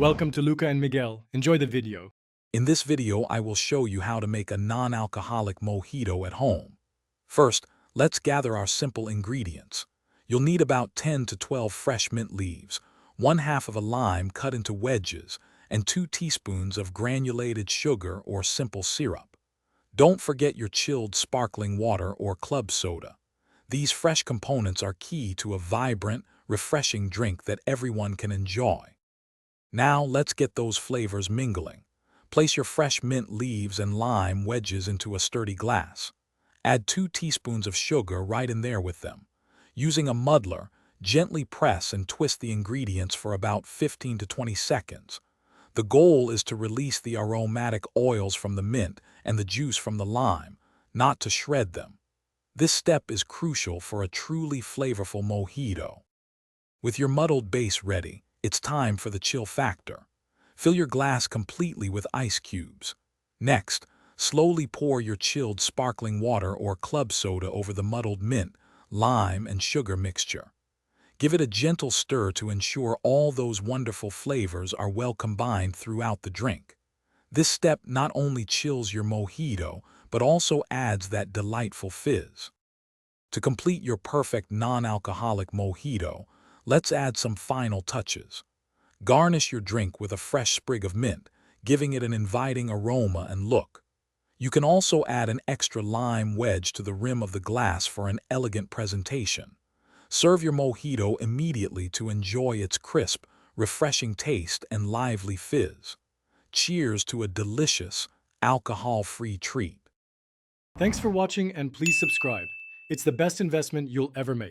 Welcome to Luca and Miguel. Enjoy the video. In this video, I will show you how to make a non-alcoholic mojito at home. First, let's gather our simple ingredients. You'll need about 10 to 12 fresh mint leaves, 1/2 of a lime cut into wedges, and 2 teaspoons of granulated sugar or simple syrup. Don't forget your chilled sparkling water or club soda. These fresh components are key to a vibrant, refreshing drink that everyone can enjoy. Now let's get those flavors mingling. Place your fresh mint leaves and lime wedges into a sturdy glass. Add 2 teaspoons of sugar right in there with them. Using a muddler, gently press and twist the ingredients for about 15 to 20 seconds. The goal is to release the aromatic oils from the mint and the juice from the lime, not to shred them. This step is crucial for a truly flavorful mojito. With your muddled base ready, it's time for the chill factor. Fill your glass completely with ice cubes. Next, slowly pour your chilled sparkling water or club soda over the muddled mint, lime, and sugar mixture. Give it a gentle stir to ensure all those wonderful flavors are well combined throughout the drink. This step not only chills your mojito, but also adds that delightful fizz. To complete your perfect non-alcoholic mojito, let's add some final touches. Garnish your drink with a fresh sprig of mint, giving it an inviting aroma and look. You can also add an extra lime wedge to the rim of the glass for an elegant presentation. Serve your mojito immediately to enjoy its crisp, refreshing taste and lively fizz. Cheers to a delicious, alcohol-free treat. Thanks for watching and please subscribe. It's the best investment you'll ever make.